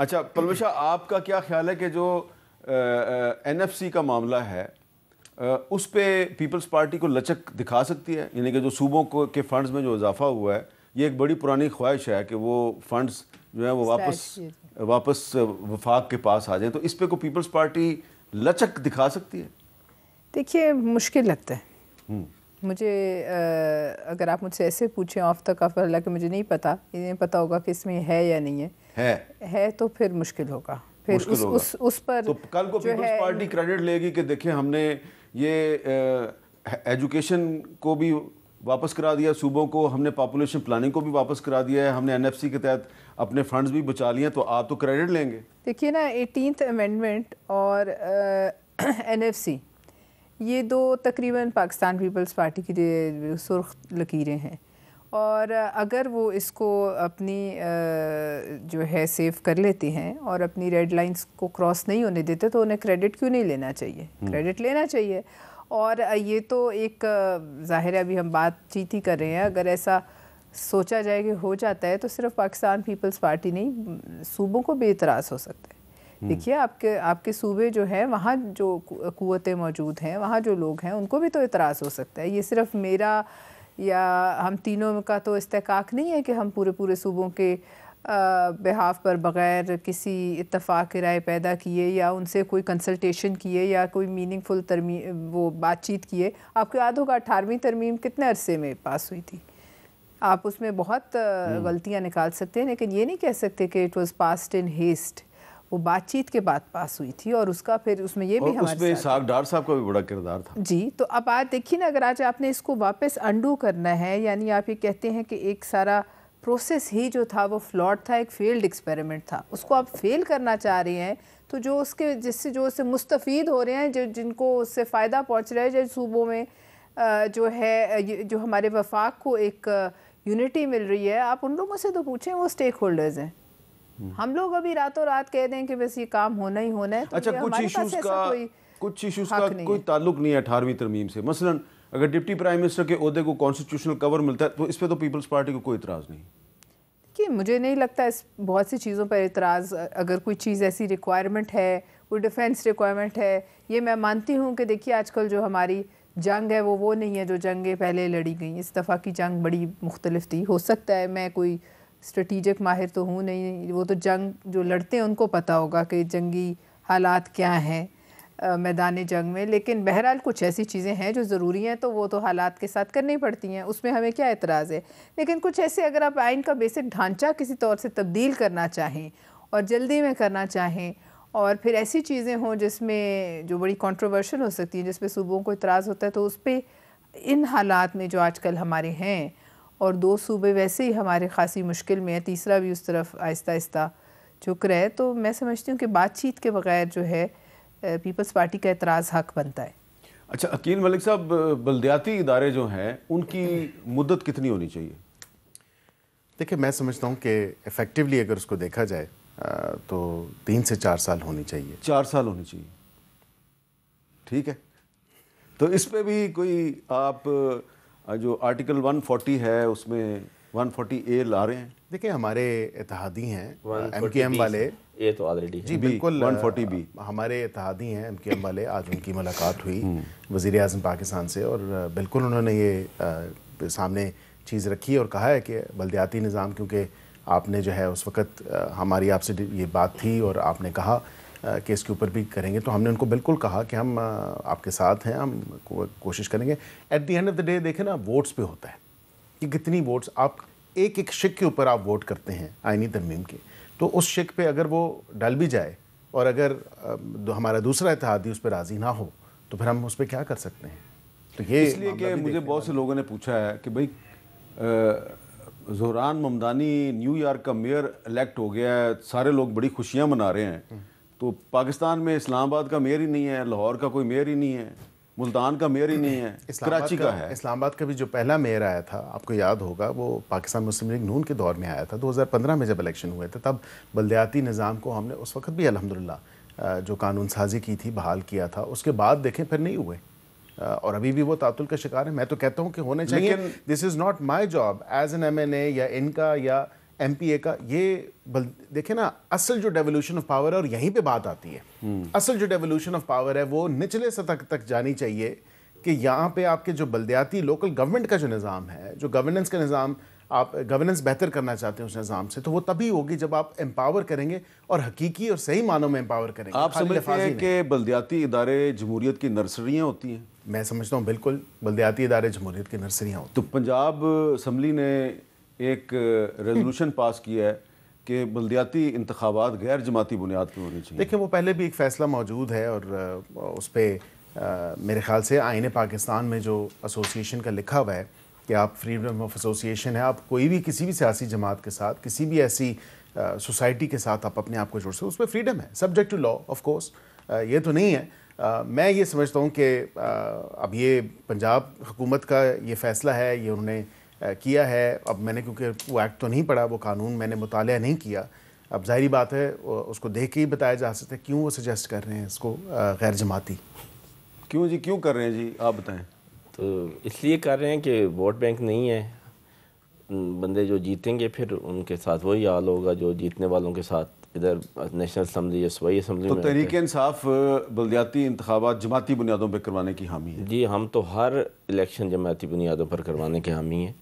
اچھا پرویز شاہ، آپ کا کیا خیال ہے کہ جو این ایف سی کا معاملہ ہے اس پہ پیپلز پارٹی کو لچک دکھا سکتی ہے؟ یعنی کہ جو صوبوں کو کے فنڈز میں جو اضافہ ہوا ہے، یہ ایک بڑی پرانی خواہش ہے کہ وہ فنڈز جو ہیں وہ واپس وفاق کے پاس آ جائیں، تو اس پہ کو پیپلز پارٹی لچک دکھا سکتی ہے؟ دیکھیے مشکل لگتا ہے مجھے، اگر آپ مجھ سے ایسے پوچھیں آف دا کف، حالانکہ مجھے نہیں پتا، انہیں پتا ہوگا کہ اس میں ہے یا نہیں ہے تو پھر مشکل ہوگا، پھر اس پر تو کل کو پیپلز پارٹی کریڈٹ لے گی کہ دیکھیں ہم نے یہ ایجوکیشن کو بھی واپس کرا دیا صوبوں کو، ہم نے پاپولیشن پلاننگ کو بھی واپس کرا دیا ہے، ہم نے این ایف سی کے تحت اپنے فنڈز بھی بچا لیے ہیں، تو آپ تو کریڈٹ لیں گے؟ دیکھیے نا، 18th امینڈمنٹ اور این ایف سی یہ دو تقریباً پاکستان پیپلز پارٹی کی سرخ لکیریں ہیں، اور اگر وہ اس کو اپنی جو ہے سیو کر لیتے ہیں اور اپنی ریڈ لائنز کو کراس نہیں ہونے دیتے تو انہیں کریڈٹ کیوں نہیں لینا چاہیے؟ کریڈٹ لینا چاہیے. اور یہ تو ایک ظاہر ہے ابھی ہم بات چیت ہی کر رہے ہیں، اگر ایسا سوچا جائے کہ ہو جاتا ہے تو صرف پاکستان پیپلز پارٹی نہیں، صوبوں کو بھی اعتراض ہو سکتا ہے. دیکھیے آپ کے صوبے جو ہیں وہاں جو قوتیں موجود ہیں، وہاں جو لوگ ہیں ان کو بھی تو اعتراض ہو سکتا ہے. یہ صرف میرا یا ہم تینوں کا تو استحقاق نہیں ہے کہ ہم پورے صوبوں کے بہاف پر بغیر کسی اتفاق رائے پیدا کیے یا ان سے کوئی کنسلٹیشن کیے یا کوئی میننگ فل وہ بات چیت کیے. آپ کو یاد ہوگا 18ویں ترمیم کتنے عرصے میں پاس ہوئی تھی؟ آپ اس میں بہت غلطیاں نکال سکتے ہیں، لیکن یہ نہیں کہہ سکتے کہ it was passed in heist. وہ بات چیت کے بعد پاس ہوئی تھی، اور اس کا پھر اس میں یہ بھی ہمارے اس میں اسحاق ڈار صاحب کا بھی بڑا کردار تھا. جی، تو اب آج دیکھیے نا، اگر آج آپ نے اس کو واپس انڈو کرنا ہے، یعنی آپ یہ کہتے ہیں کہ ایک سارا پروسیس ہی جو تھا وہ فلاڈ تھا، ایک فیلڈ ایکسپیریمنٹ تھا، اس کو آپ فیل کرنا چاہ رہے ہیں، تو جو اس کے جس سے مستفید ہو رہے ہیں، جن کو اس سے فائدہ پہنچ رہا ہے، جو صوبوں میں جو ہے جو ہمارے وفاق کو ایک یونٹی مل رہی ہے، آپ ان لوگوں سے تو پوچھیں، وہ سٹیک ہولڈرز ہیں. ہم لوگ ابھی راتوں رات کہہ دیں کہ بس یہ کام ہونا ہی ہونا ہے. اچھا، کچھ ایشوز کا کوئی تعلق نہیں ہے 18ویں ترمیم سے. مثلا اگر ڈپٹی پرائم منسٹر کے عہدے کو کانسٹیٹیوشنل کور ملتا ہے تو اس پہ تو پیپلز پارٹی کو کوئی اعتراض نہیں. کہ مجھے نہیں لگتا اس بہت سی چیزوں پر اعتراض. اگر کوئی چیز ایسی ریکوائرمنٹ ہے، کوئی ڈیفینس ریکوائرمنٹ ہے، یہ میں مانتی ہوں کہ دیکھیے آج کل جو ہماری جنگ ہے وہ نہیں ہے جو جنگیں پہلے لڑی گئیں. اس دفعہ کی جنگ بڑی مختلف تھی. ہو سکتا ہے میں کوئی اسٹریٹیجک ماہر تو ہوں نہیں، وہ تو جنگ جو لڑتے ہیں ان کو پتہ ہوگا کہ جنگی حالات کیا ہیں میدان جنگ میں، لیکن بہرحال کچھ ایسی چیزیں ہیں جو ضروری ہیں تو وہ تو حالات کے ساتھ کرنی پڑتی ہیں، اس میں ہمیں کیا اعتراض ہے. لیکن کچھ ایسے اگر آپ آئین کا بیسک ڈھانچہ کسی طور سے تبدیل کرنا چاہیں اور جلدی میں کرنا چاہیں، اور پھر ایسی چیزیں ہوں جس میں جو بڑی کنٹروورشل ہو سکتی ہیں، جس پہ صوبوں کو اعتراض ہوتا ہے، تو اس پہ ان حالات میں جو آج کل ہمارے ہیں، اور 2 صوبے ویسے ہی ہمارے خاصی مشکل میں ہے، تیسرا بھی اس طرف آہستہ آہستہ جھک رہا ہے، تو میں سمجھتی ہوں کہ بات چیت کے بغیر جو ہے پیپلز پارٹی کا اعتراض حق بنتا ہے. اچھا عقیل ملک صاحب، بلدیاتی ادارے جو ہیں ان کی مدت کتنی ہونی چاہیے؟ دیکھیں میں سمجھتا ہوں کہ ایفیکٹیولی اگر اس کو دیکھا جائے تو 3 سے 4 سال ہونی چاہیے. 4 سال ہونی چاہیے، ٹھیک ہے. تو اس پہ بھی کوئی آپ جو آرٹیکل 140 ہے اس میں 140A لا رہے ہیں؟ دیکھیں ہمارے اتحادی ہیں ایم کیو ایم والے، یہ تو آلریڈی جی بالکل 140B ہمارے اتحادی ہیں ایم کیو ایم والے. آج ان کی ملاقات ہوئی وزیر اعظم پاکستان سے، اور بالکل انہوں نے یہ سامنے چیز رکھی اور کہا ہے کہ بلدیاتی نظام، کیونکہ آپ نے جو ہے اس وقت ہماری آپ سے یہ بات تھی اور آپ نے کہا کہ اس کے اوپر بھی کریں گے، تو ہم نے ان کو بالکل کہا کہ ہم آپ کے ساتھ ہیں، ہم کوشش کریں گے. At the end of the day دیکھیں نا، ووٹس پہ ہوتا ہے کہ کتنی ووٹس آپ ایک شک کے اوپر آپ ووٹ کرتے ہیں آئینی ترمیم کے، تو اس شک پہ اگر وہ ڈل بھی جائے اور اگر ہمارا دوسرا اتحادی اس پہ راضی نہ ہو تو پھر ہم اس پہ کیا کر سکتے ہیں. تو یہ اس لیے کہ مجھے بہت سے لوگوں نے پوچھا ہے کہ بھائی زہران ممدانی نیو یارک کا میئر الیکٹ ہو گیا ہے، سارے لوگ بڑی خوشیاں منا رہے ہیں، تو پاکستان میں اسلام آباد کا میئر ہی نہیں ہے، لاہور کا کوئی میئر ہی نہیں ہے، ملتان کا میئر ہی نہیں ہے، کراچی کا ہے. اسلام آباد کا بھی جو پہلا میئر آیا تھا آپ کو یاد ہوگا، وہ پاکستان مسلم لیگ نون کے دور میں آیا تھا. 2015 میں جب الیکشن ہوئے تھے تب بلدیاتی نظام کو ہم نے اس وقت بھی الحمدللہ جو قانون سازی کی تھی بحال کیا تھا. اس کے بعد دیکھیں پھر نہیں ہوئے، اور ابھی بھی وہ تعطل کا شکار ہے. میں تو کہتا ہوں کہ ہونے چاہیے. This is not my job as an M N A یا ان کا یا ایم پی اے کا یہ دیکھیں نا اصل جو ڈیولوشن آف پاور ہے اور یہیں پہ بات آتی ہے، اصل جو ڈیولوشن آف پاور ہے وہ نچلے سطح تک جانی چاہیے کہ یہاں پہ آپ کے جو بلدیاتی لوکل گورنمنٹ کا جو نظام ہے، جو گورننس کا نظام، آپ گورننس بہتر کرنا چاہتے ہیں اس نظام سے، تو وہ تبھی ہوگی جب آپ امپاور کریں گے اور حقیقی اور صحیح معنوں میں امپاور کریں گے۔ آپ سمجھتے ہیں کہ بلدیاتی ادارے جمہوریت کی نرسریاں ہوتی ہیں؟ میں سمجھتا ہوں بالکل بلدیاتی ادارے جمہوریت کی نرسریاں ہوتی تو پنجاب اسمبلی نے ایک ریزولوشن پاس کیا ہے کہ بلدیاتی انتخابات غیر جماعتی بنیاد پہ ہونی چاہیے۔ دیکھیں وہ پہلے بھی ایک فیصلہ موجود ہے اور اس پہ میرے خیال سے آئین پاکستان میں جو ایسوسیشن کا لکھا ہوا ہے کہ آپ فریڈم آف ایسوسیشن ہے، آپ کوئی بھی کسی بھی سیاسی جماعت کے ساتھ، کسی بھی ایسی سوسائٹی کے ساتھ آپ اپنے آپ کو جوڑ سکتے، اس پہ فریڈم ہے، subject to law of course. یہ تو نہیں ہے، میں یہ سمجھتا ہوں کہ اب یہ پنجاب حکومت کا یہ فیصلہ ہے، یہ انہوں نے کیا ہے۔ اب میں نے کیونکہ وہ ایکٹ تو نہیں پڑھا، وہ قانون میں نے مطالعہ نہیں کیا، اب ظاہری بات ہے اس کو دیکھ کے ہی بتایا جا سکتا ہے کیوں وہ سجیسٹ کر رہے ہیں اس کو غیر جماعتی۔ کیوں جی، کیوں کر رہے ہیں جی، آپ بتائیں۔ تو اس لیے کر رہے ہیں کہ ووٹ بینک نہیں ہے، بندے جو جیتیں گے پھر ان کے ساتھ وہی حال ہوگا جو جیتنے والوں کے ساتھ ادھر نیشنل اسمبلی یا صوبائی اسمبلی تو میں۔ تحریک انصاف بلدیاتی انتخابات جماعتی بنیادوں پہ کروانے کی حامی ہے؟ جی ہم تو ہر الیکشن جماعتی بنیادوں پر کروانے کے حامی ہیں۔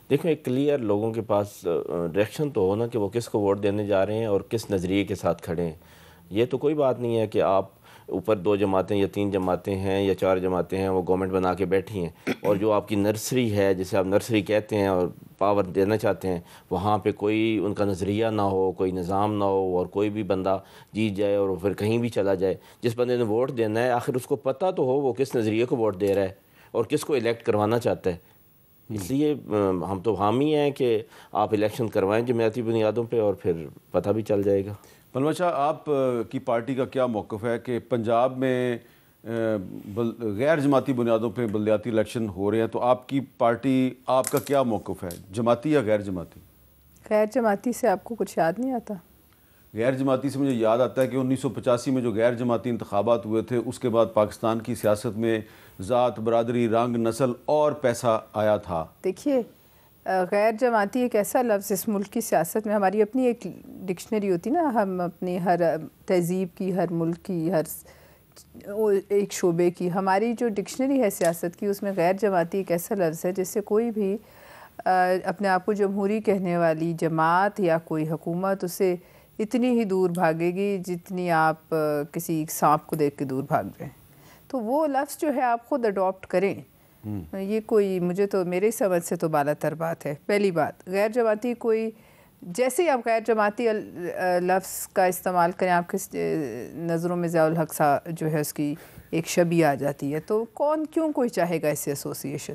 دیکھو ایک کلیئر لوگوں کے پاس ڈائریکشن تو ہونا کہ وہ کس کو ووٹ دینے جا رہے ہیں اور کس نظریے کے ساتھ کھڑے ہیں۔ یہ تو کوئی بات نہیں ہے کہ آپ اوپر 2 جماعتیں یا 3 جماعتیں ہیں یا 4 جماعتیں ہیں وہ گورنمنٹ بنا کے بیٹھی ہیں، اور جو آپ کی نرسری ہے جسے آپ نرسری کہتے ہیں اور پاور دینا چاہتے ہیں، وہاں پہ کوئی ان کا نظریہ نہ ہو، کوئی نظام نہ ہو، اور کوئی بھی بندہ جیت جائے اور پھر کہیں بھی چلا جائے۔ جس بندے نے ووٹ دینا ہے آخر اس کو پتہ تو ہو وہ کس نظریے کو ووٹ دے رہا ہے اور کس کو الیکٹ کروانا چاہتا ہے۔ اس لیے ہم تو حامی ہیں کہ آپ الیکشن کروائیں جماعتی بنیادوں پہ اور پھر پتہ بھی چل جائے گا۔ پلوچ شاہ، آپ کی پارٹی کا کیا موقف ہے کہ پنجاب میں غیر جماعتی بنیادوں پہ بلدیاتی الیکشن ہو رہے ہیں، تو آپ کی پارٹی، آپ کا کیا موقف ہے، جماعتی یا غیر جماعتی؟ غیر جماعتی سے آپ کو کچھ یاد نہیں آتا؟ غیر جماعتی سے مجھے یاد آتا ہے کہ 1985 میں جو غیر جماعتی انتخابات ہوئے تھے، اس کے بعد پاکستان کی سیاست میں ذات، برادری، رنگ، نسل اور پیسہ آیا تھا۔ دیکھیے غیر جماعتی ایک ایسا لفظ اس ملک کی سیاست میں، ہماری اپنی ایک ڈکشنری ہوتی نا، ہم اپنی ہر تہذیب کی، ہر ملک کی، ہر ایک شعبے کی ہماری جو ڈکشنری ہے سیاست کی، اس میں غیر جماعتی ایک ایسا لفظ ہے جس سے کوئی بھی اپنے آپ کو جمہوری کہنے والی جماعت یا کوئی حکومت اسے اتنی ہی دور بھاگے گی جتنی آپ کسی سانپ کو دیکھ کے دور بھاگ جائیں۔ تو وہ لفظ جو ہے آپ خود اڈاپٹ کریں، یہ کوئی مجھے تو میرے سمجھ سے تو بالا تر بات ہے۔ پہلی بات، غیر جماعتی کوئی، جیسے ہی آپ غیر جماعتی لفظ کا استعمال کریں آپ کے نظروں میں ضیاء الحق سا جو ہے اس کی ایک شبیہ آ جاتی ہے، تو کیوں کوئی چاہے گا اس سے ایسوسیشن۔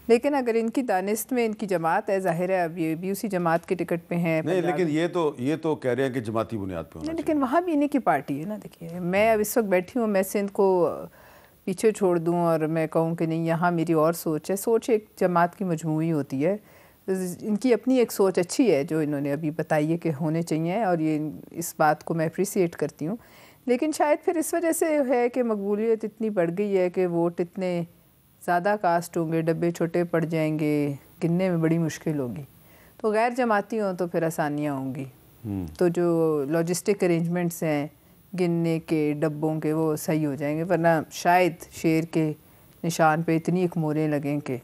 لیکن اگر ان کی دانست میں ان کی جماعت ہے، ظاہر ہے اب یہ بھی اسی جماعت کے ٹکٹ پہ ہیں۔ نہیں، لیکن یہ تو کہہ رہے ہیں کہ جماعتی بنیاد پہ ہونا، لیکن وہاں بھی انہیں کی پارٹی ہے نا۔ دیکھیے میں اب اس وقت بیٹھی ہوں، میں سندھ کو پیچھے چھوڑ دوں اور میں کہوں کہ نہیں یہاں میری اور سوچ ہے، سوچ ایک جماعت کی مجموعی ہوتی ہے۔ ان کی اپنی ایک سوچ اچھی ہے جو انہوں نے ابھی بتائی ہے کہ ہونے چاہیے، اور یہ اس بات کو میں اپریسیٹ کرتی ہوں۔ لیکن شاید پھر اس وجہ سے ہے کہ مقبولیت اتنی بڑھ گئی ہے کہ ووٹ اتنے زیادہ کاسٹ ہوں گے، ڈبے چھوٹے پڑ جائیں گے، گننے میں بڑی مشکل ہوگی۔ تو غیر جماعتی ہوں تو پھر آسانیاں ہوں گی، تو جو لاجسٹک ارینجمنٹس ہیں گننے کے، ڈبوں کے، وہ صحیح ہو جائیں گے، ورنہ شاید شیر کے نشان پہ اتنی ایک موریں لگیں کہ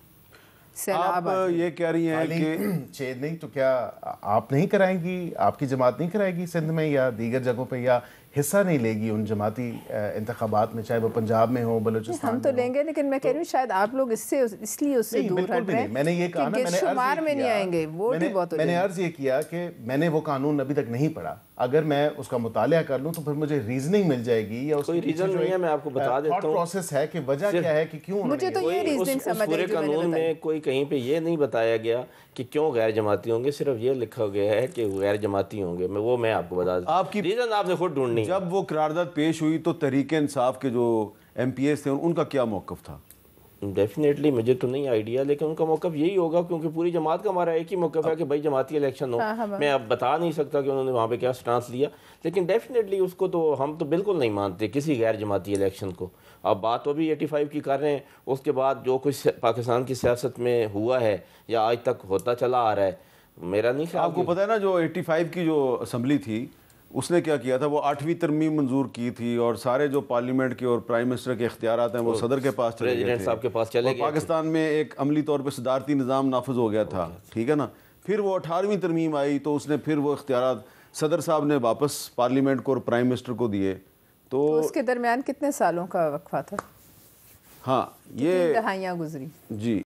آپ یہ کہہ رہی ہیں کہ چھید نہیں تو کیا آپ نہیں کرائیں گی، آپ کی جماعت نہیں کرائے گی سندھ میں یا دیگر جگہوں پہ، یا حصہ نہیں لے گی ان جماعتی انتخابات میں، چاہے وہ پنجاب میں ہو، بلوچستان ہم تو لیں گے، لیکن میں کہہ رہی ہوں شاید آپ لوگ اس لیے اس سے دور ہٹ رہے ہیں۔ میں نے یہ کہا نا، شمار میں نہیں آئیں گے، ووٹ ہی بہت ہو جائیں گے۔ میں نے عرض یہ کیا کہ میں نے وہ قانون ابھی تک نہیں پڑھا، اگر میں اس کا مطالعہ کر لوں تو پھر مجھے ریزننگ مل جائے گی، یا کوئی ریزن نہیں ہے، میں آپ کو بتا دیتا ہوں تھاٹ پروسیس ہے کہ وجہ کیا ہے کہ کیوں مجھے تو یہ ریزننگ سمجھ آئی پورے قانون میں کوئی کہیں پہ یہ نہیں بتایا گیا کہ کیوں غیر جماعتی ہوں گے، صرف یہ لکھا گیا ہے کہ غیر جماعتی ہوں گے، وہ میں آپ کو بتا دیتا ہوں۔ آپ کی ریزن آپ نے خود ڈھونڈنی ہے۔ جب وہ قرارداد پیش ہوئی تو تحریک انصاف کے جو ایم پی ایز تھے ان کا کیا موقف تھا؟ ڈیفینیٹلی مجھے تو نہیں آئیڈیا، لیکن ان کا موقف یہی ہوگا کیونکہ پوری جماعت کا ہمارا ایک ہی موقف ہے کہ بھائی جماعتی الیکشن ہو۔ میں اب بتا نہیں سکتا کہ انہوں نے وہاں پہ کیا سٹانس لیا، لیکن ڈیفینیٹلی اس کو تو ہم تو بالکل نہیں مانتے کسی غیر جماعتی الیکشن کو۔ اب بات تو بھی 85 کی کر رہے ہیں، اس کے بعد جو کچھ پاکستان کی سیاست میں ہوا ہے یا آج تک ہوتا چلا آ رہا ہے، میرا نہیں خیال. آپ کو پتہ ہے نا جو 85 کی جو اسمبلی تھی اس نے کیا کیا تھا, وہ 8ویں ترمیم منظور کی تھی اور سارے جو پارلیمنٹ کے اور پرائم منسٹر کے اختیارات ہیں وہ صدر کے پاس چلے گئے تھے, پریزیڈنٹ صاحب کے پاس چلے گئے. پاکستان میں ایک عملی طور پہ صدارتی نظام نافذ ہو گیا تھا, ٹھیک ہے نا. پھر وہ 18ویں ترمیم آئی تو اس نے پھر وہ اختیارات صدر صاحب نے واپس پارلیمنٹ کو اور پرائم منسٹر کو دیے. تو اس کے درمیان کتنے سالوں کا وقفہ تھا؟ ہاں یہ دہائیاں گزری. جی